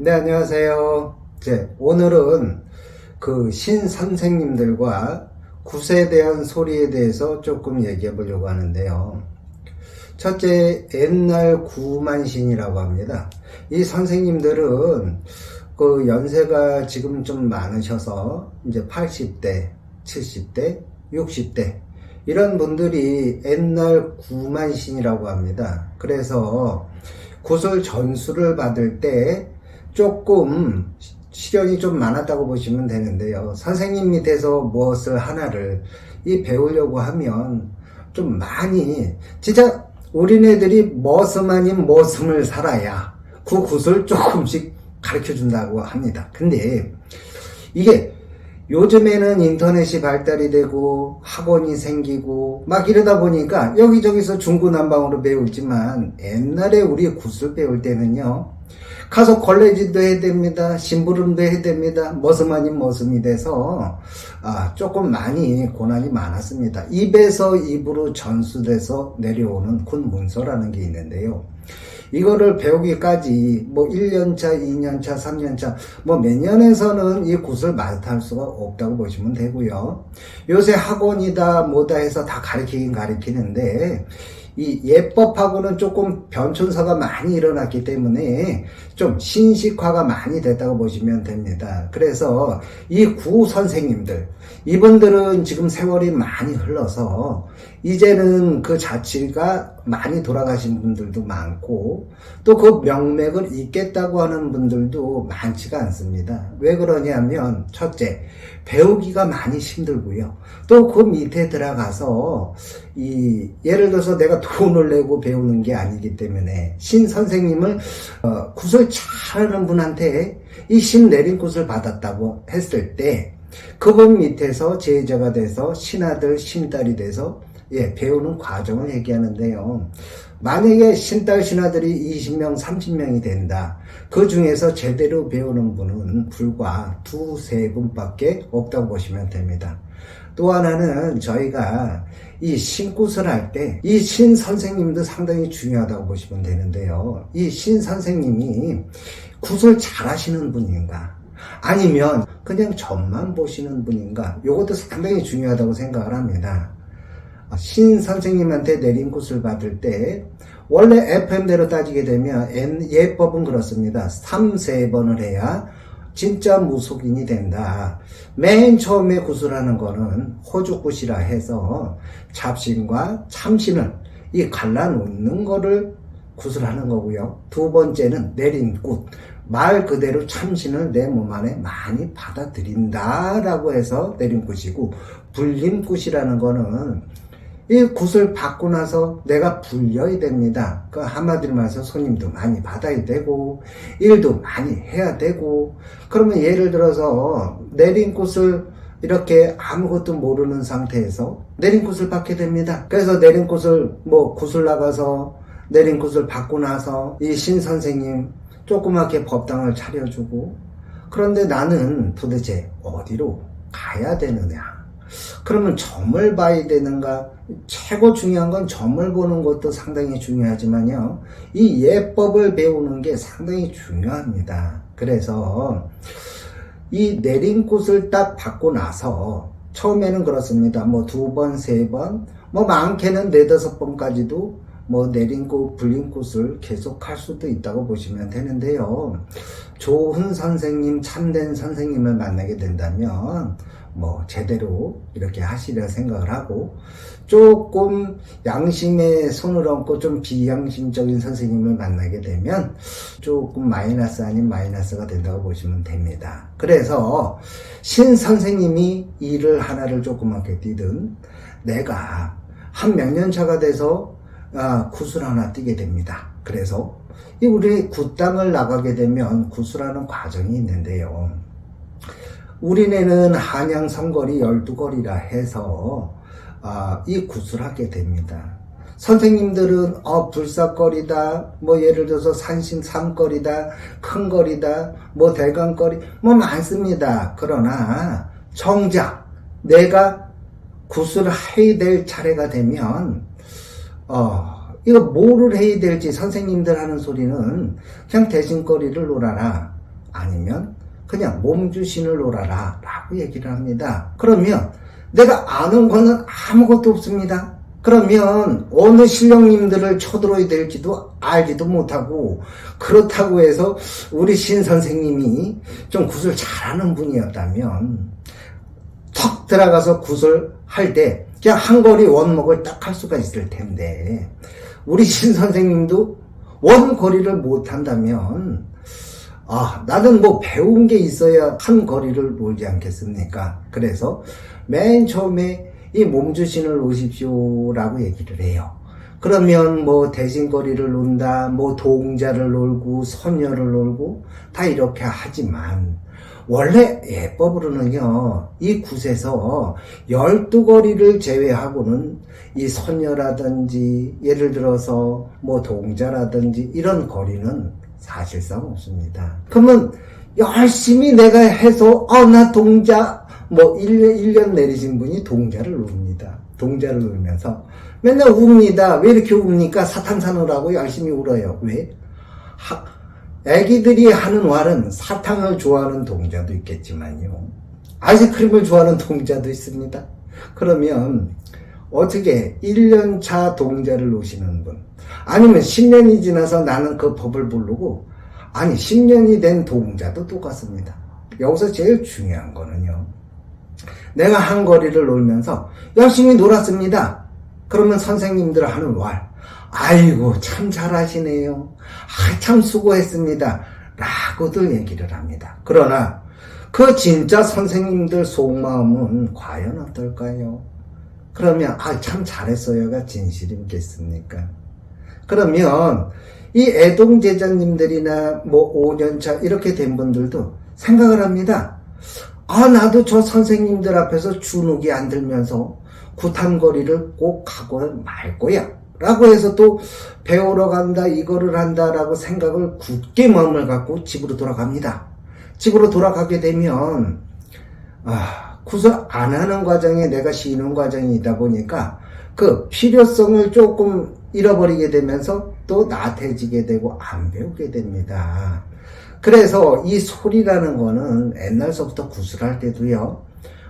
네, 안녕하세요. 오늘은 그 신 선생님들과 굿에 대한 소리에 대해서 조금 얘기해 보려고 하는데요. 첫째, 옛날 구만신이라고 합니다. 이 선생님들은 그 연세가 지금 좀 많으셔서 이제 80대, 70대, 60대 이런 분들이 옛날 구만신이라고 합니다. 그래서 굿을 전수를 받을 때 조금 시련이 좀 많았다고 보시면 되는데요. 선생님 밑에서 무엇을 하나를 배우려고 하면 좀 많이, 진짜 우리네들이 머슴 아닌 머슴을 살아야 그 굿을 조금씩 가르쳐 준다고 합니다. 근데 이게 요즘에는 인터넷이 발달이 되고 학원이 생기고 막 이러다 보니까 여기저기서 중구난방으로 배우지만, 옛날에 우리 굿을 배울 때는요, 가서 걸레질도 해야 됩니다. 심부름도 해야 됩니다. 머슴 아닌 머슴이 돼서 조금 많이 고난이 많았습니다. 입에서 입으로 전수돼서 내려오는 굿 문서라는 게 있는데요. 이거를 배우기까지 뭐 1년차, 2년차, 3년차 뭐 몇 년에서는 이 굿을 마스터할 수가 없다고 보시면 되고요. 요새 학원이다 뭐다 해서 다 가르치긴 가르치는데, 이 예법하고는 조금 변천사가 많이 일어났기 때문에 좀 신식화가 많이 됐다고 보시면 됩니다. 그래서 이 구 선생님들, 이분들은 지금 세월이 많이 흘러서 이제는 그 자취가 많이 돌아가신 분들도 많고, 또 그 명맥을 잇겠다고 하는 분들도 많지가 않습니다. 왜 그러냐면, 첫째, 배우기가 많이 힘들고요. 또 그 밑에 들어가서 예를 들어서 내가 돈을 내고 배우는 게 아니기 때문에, 신 선생님을 굿을 잘하는 분한테 이 신 내린 굿을 받았다고 했을 때, 그분 밑에서 제자가 돼서 신아들 신딸이 돼서 배우는 과정을 얘기하는데요. 만약에 신딸 신아들이 20명 30명이 된다, 그 중에서 제대로 배우는 분은 불과 2-3분밖에 없다고 보시면 됩니다. 또 하나는, 저희가 이 신굿을 할 때 이 신 선생님도 상당히 중요하다고 보시면 되는데요. 이 신 선생님이 굿을 잘 하시는 분인가, 아니면 그냥 점만 보시는 분인가, 이것도 상당히 중요하다고 생각을 합니다. 신 선생님한테 내린 굿을 받을 때, 원래 FM대로 따지게 되면 예법은 그렇습니다. 3-4번을 해야 진짜 무속인이 된다. 맨 처음에 굿을 하는 거는 호죽굿이라 해서 잡신과 참신을 갈라놓는 거를 굿을 하는 거고요. 두 번째는 내린 굿, 말 그대로 참신을 내 몸 안에 많이 받아들인다라고 해서 내린 굿이고, 불림 굿이라는 거는 이 굿을 받고 나서 내가 불려야 됩니다. 그 한마디로 말해서 손님도 많이 받아야 되고 일도 많이 해야 되고, 그러면 예를 들어서 내린 굿을 이렇게 아무것도 모르는 상태에서 내린 굿을 받게 됩니다. 그래서 내린 굿을 굿을 나가서 내린 굿을 받고 나서 이 신 선생님 조그맣게 법당을 차려주고, 그런데 나는 도대체 어디로 가야 되느냐? 그러면 점을 봐야 되는가? 최고 중요한 건 점을 보는 것도 상당히 중요하지만요, 이 예법을 배우는 게 상당히 중요합니다. 그래서 이 내린 굿을 딱 받고 나서 처음에는 그렇습니다. 2번, 3번, 많게는 4-5번까지도 내린 굿, 불린 굿을 계속 할 수도 있다고 보시면 되는데요. 좋은 선생님, 참된 선생님을 만나게 된다면 제대로 이렇게 하시려 생각을 하고, 조금 양심에 손을 얹고 좀 비양심적인 선생님을 만나게 되면 조금 마이너스 아닌 마이너스가 된다고 보시면 됩니다. 그래서 신 선생님이 일을 하나를 조그맣게 뛰든, 내가 한 몇 년 차가 돼서 굿을 하나 뛰게 됩니다. 그래서 우리 굿당을 나가게 되면 굿을 하는 과정이 있는데요. 우리네는 한양 성거리 12거리라 해서 이 굿을 하게 됩니다. 선생님들은 불사거리다, 예를 들어서 산신 3거리다, 큰 거리다, 대강거리 많습니다. 그러나 정작 내가 굿을 해야 될 차례가 되면 이거 뭐를 해야 될지, 선생님들 하는 소리는 그냥 대신거리를 놀아라, 아니면 그냥 몸주신을 놓아라 라고 얘기를 합니다. 그러면 내가 아는 거는 아무것도 없습니다. 그러면 어느 신령님들을 쳐들어야 될지도 알지도 못하고, 그렇다고 해서 우리 신 선생님이 좀 구슬 잘하는 분이었다면 턱 들어가서 구슬할 때 그냥 한 거리 원목을 딱 할 수가 있을 텐데, 우리 신 선생님도 원거리를 못한다면 나는 뭐 배운 게 있어야 한 거리를 놀지 않겠습니까? 그래서 맨 처음에 이 몸주신을 놓으십시오 라고 얘기를 해요. 그러면 뭐 대신거리를 논다, 뭐 동자를 놀고 선녀를 놀고 다 이렇게 하지만, 원래 예법으로는요, 이 굿에서 12거리를 제외하고는 이 선녀라든지 예를 들어서 뭐 동자라든지 이런 거리는 사실상 없습니다. 그러면 열심히 내가 해서 나 동자 뭐 1년 내리신 분이 동자를 웁니다. 동자를 울면서 맨날 웁니다. 왜 이렇게 웁니까? 사탕 사느라고 열심히 울어요. 왜? 애기들이 하는 말은 사탕을 좋아하는 동자도 있겠지만요, 아이스크림을 좋아하는 동자도 있습니다. 그러면 어떻게 1년차 동자를 놓으시는 분, 아니면 10년이 지나서 나는 그 법을 모르고, 아니 10년이 된 동자도 똑같습니다. 여기서 제일 중요한 거는요, 내가 한 거리를 놀면서 열심히 놀았습니다. 그러면 선생님들 하는 말, 아이고 참 잘하시네요, 참 수고했습니다 라고들 얘기를 합니다. 그러나 그 진짜 선생님들 속마음은 과연 어떨까요? 그러면 참 잘했어요가 진실이겠습니까? 그러면 이 애동제자님들이나 뭐 5년차 이렇게 된 분들도 생각을 합니다. 나도 저 선생님들 앞에서 주눅이 안 들면서 굿한거리를 꼭 하고 말 거야 라고 해서 또 배우러 간다, 이거를 한다 라고 생각을 굳게 마음을 갖고 집으로 돌아갑니다. 집으로 돌아가게 되면 굿을 안 하는 과정에 내가 쉬는 과정이다 보니까 그 필요성을 조금 잃어버리게 되면서 또 나태해지게 되고 안 배우게 됩니다. 그래서 이 소리라는 거는 옛날서부터 구슬할 때도요,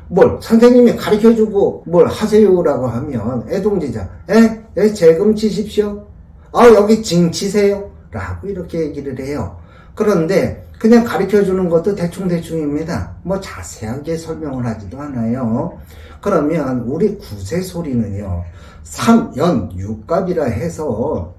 뭘 선생님이 가르쳐주고 뭘 하세요라고 하면 애동제자, 재금 치십시오, 여기 징 치세요 라고 이렇게 얘기를 해요. 그런데 그냥 가르쳐주는 것도 대충대충입니다. 뭐 자세하게 설명을 하지도 않아요. 그러면 우리 굿의 소리는요, 3연 6갑이라 해서,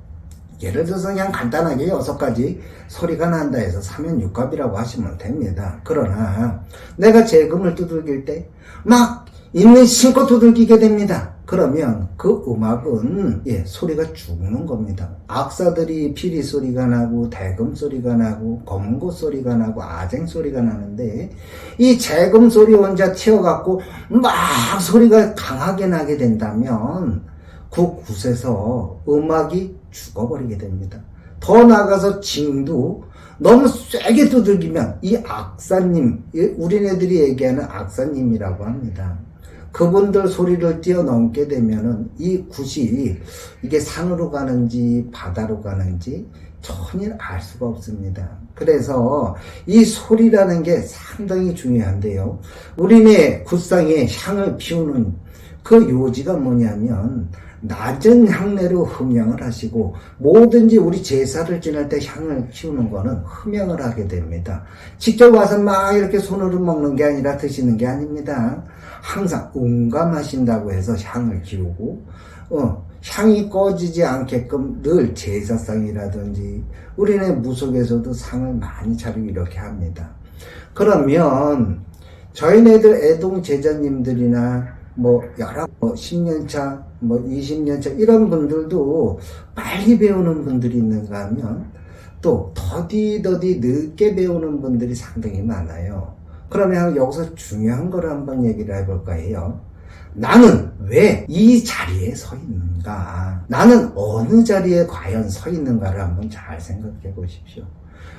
예를 들어서 그냥 간단하게 6가지 소리가 난다 해서 3연 6갑이라고 하시면 됩니다. 그러나 내가 재금을 두들길 때 막 있는 신껏 두들기게 됩니다. 그러면 그 음악은 소리가 죽는 겁니다. 악사들이 피리 소리가 나고 대금 소리가 나고 검고 소리가 나고 아쟁 소리가 나는데, 이 재금 소리 혼자 튀어갖고 막 소리가 강하게 나게 된다면 그 굿에서 음악이 죽어버리게 됩니다. 더 나아가서 징도 너무 세게 두들기면 이 악사님, 우리네들이 얘기하는 악사님이라고 합니다. 그분들 소리를 뛰어넘게 되면은 이 굿이 이게 산으로 가는지 바다로 가는지 전혀 알 수가 없습니다. 그래서 이 소리라는 게 상당히 중요한데요, 우리네 굿상에 향을 피우는 그 요지가 뭐냐면, 낮은 향내로 흠양을 하시고, 뭐든지 우리 제사를 지낼 때 향을 키우는 거는 흠양을 하게 됩니다. 직접 와서 막 이렇게 손으로 먹는 게 아니라 드시는 게 아닙니다. 항상 응감하신다고 해서 향을 키우고, 향이 꺼지지 않게끔 늘 제사상이라든지 우리네 무속에서도 상을 많이 차리고 이렇게 합니다. 그러면 저희네들 애동 제자님들이나 뭐 10년차, 뭐 20년차 이런 분들도 빨리 배우는 분들이 있는가 하면 또 더디 늦게 배우는 분들이 상당히 많아요. 그러면 여기서 중요한 거를 한번 얘기를 해볼까 해요. 나는 왜 이 자리에 서 있는가? 나는 어느 자리에 과연 서 있는가를 한번 잘 생각해 보십시오.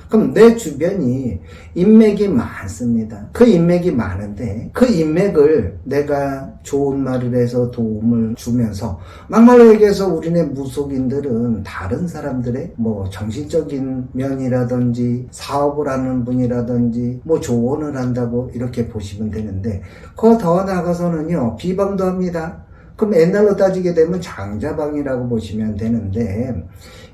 그럼 내 주변이 인맥이 많습니다. 그 인맥이 많은데 그 인맥을 내가 좋은 말을 해서 도움을 주면서, 막말로 얘기해서 우리네 무속인들은 다른 사람들의 뭐 정신적인 면이라든지 사업을 하는 분이라든지 뭐 조언을 한다고 이렇게 보시면 되는데, 그거 더 나가서는요 비방도 합니다. 그럼 옛날로 따지게 되면 장자방이라고 보시면 되는데,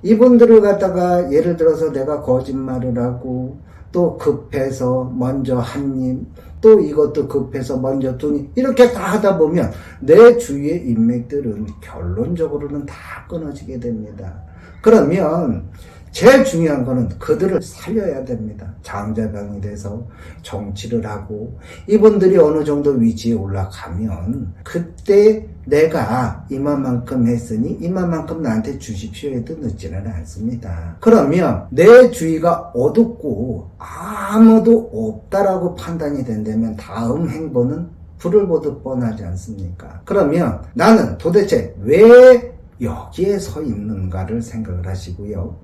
이분들을 갖다가 예를 들어서 내가 거짓말을 하고 또 급해서 먼저 한 입, 또 이것도 급해서 먼저 두 입, 이렇게 다 하다 보면 내 주위의 인맥들은 결론적으로는 다 끊어지게 됩니다. 그러면 제일 중요한 거는 그들을 살려야 됩니다. 장자병이 돼서 정치를 하고 이분들이 어느 정도 위치에 올라가면 그때 내가 이만큼 했으니 이만큼 나한테 주십시오 해도 늦지는 않습니다. 그러면 내 주위가 어둡고 아무도 없다라고 판단이 된다면 다음 행보는 불을 보듯 뻔하지 않습니까? 그러면 나는 도대체 왜 여기에 서 있는가를 생각을 하시고요.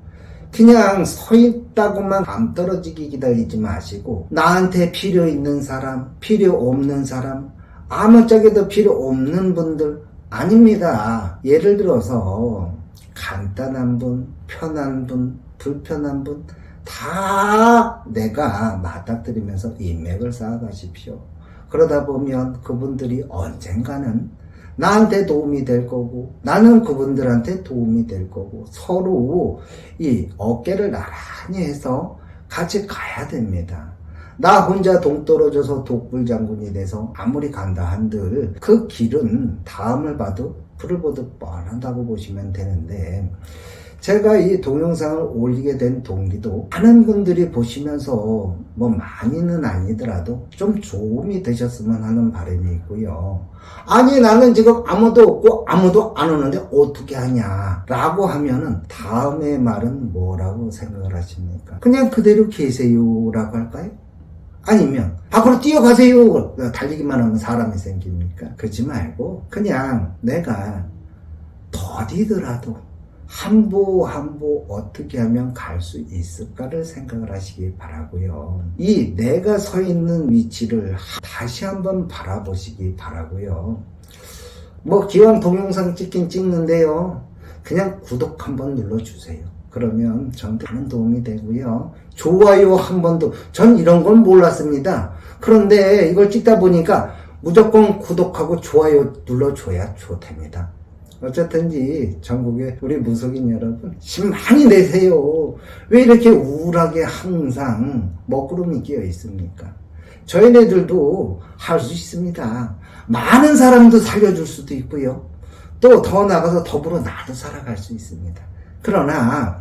그냥 서 있다고만 감 떨어지기 기다리지 마시고, 나한테 필요 있는 사람, 필요 없는 사람, 아무짝에도 필요 없는 분들 아닙니다. 예를 들어서 간단한 분, 편한 분, 불편한 분 다 내가 맞닥뜨리면서 인맥을 쌓아가십시오. 그러다 보면 그분들이 언젠가는 나한테 도움이 될 거고 나는 그분들한테 도움이 될 거고, 서로 이 어깨를 나란히 해서 같이 가야 됩니다. 나 혼자 동떨어져서 독불장군이 돼서 아무리 간다 한들 그 길은 다음을 봐도 불을 보듯 뻔하다고 보시면 되는데, 제가 이 동영상을 올리게 된 동기도 많은 분들이 보시면서 뭐 많이는 아니더라도 좀 도움이 되셨으면 하는 바람이 있고요. 아니 나는 지금 아무도 없고 아무도 안 오는데 어떻게 하냐 라고 하면은 다음의 말은 뭐라고 생각을 하십니까? 그냥 그대로 계세요 라고 할까요? 아니면 밖으로 뛰어가세요, 달리기만 하면 사람이 생깁니까? 그러지 말고 그냥 내가 더디더라도 한 보 한 보 어떻게 하면 갈 수 있을까를 생각을 하시기 바라고요. 이 내가 서 있는 위치를 다시 한번 바라보시기 바라고요. 뭐 기왕 동영상 찍긴 찍는데요, 그냥 구독 한번 눌러주세요. 그러면 저한테 많은 도움이 되고요. 좋아요 한 번도, 전 이런 건 몰랐습니다. 그런데 이걸 찍다 보니까 무조건 구독하고 좋아요 눌러줘야 좋답니다. 어쨌든지 전국의 우리 무속인 여러분 힘 많이 내세요. 왜 이렇게 우울하게 항상 먹구름이 끼어 있습니까? 저희네들도 할 수 있습니다. 많은 사람도 살려줄 수도 있고요, 또 더 나가서 더불어 나도 살아갈 수 있습니다. 그러나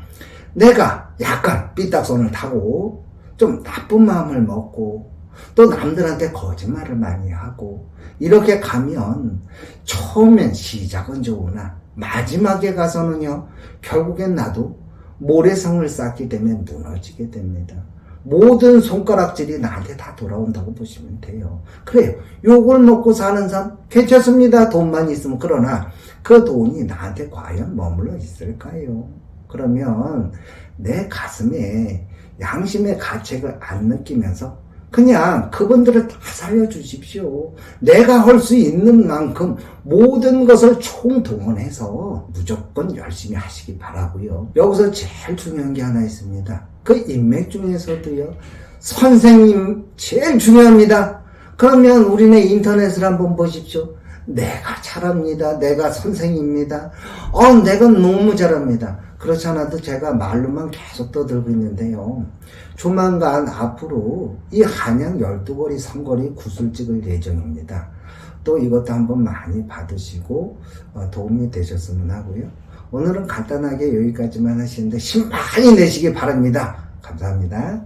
내가 약간 삐딱선을 타고 좀 나쁜 마음을 먹고 또 남들한테 거짓말을 많이 하고 이렇게 가면 처음엔 시작은 좋으나 마지막에 가서는요 결국엔 나도 모래성을 쌓게 되면 무너지게 됩니다. 모든 손가락질이 나한테 다 돌아온다고 보시면 돼요. 그래요, 요걸 먹고 사는 삶 괜찮습니다. 돈만 있으면. 그러나 그 돈이 나한테 과연 머물러 있을까요? 그러면 내 가슴에 양심의 가책을 안 느끼면서 그냥 그분들을 다 살려주십시오. 내가 할 수 있는 만큼 모든 것을 총동원해서 무조건 열심히 하시기 바라고요. 여기서 제일 중요한 게 하나 있습니다. 그 인맥 중에서도요, 선생님 제일 중요합니다. 그러면 우리네 인터넷을 한번 보십시오. 내가 잘합니다. 내가 선생입니다. 내가 너무 잘합니다. 그렇지 않아도 제가 말로만 계속 떠들고 있는데요, 조만간 앞으로 이 한양 12거리 3거리 구슬 찍을 예정입니다. 또 이것도 한번 많이 받으시고 도움이 되셨으면 하고요. 오늘은 간단하게 여기까지만 하시는데 힘 많이 내시기 바랍니다. 감사합니다.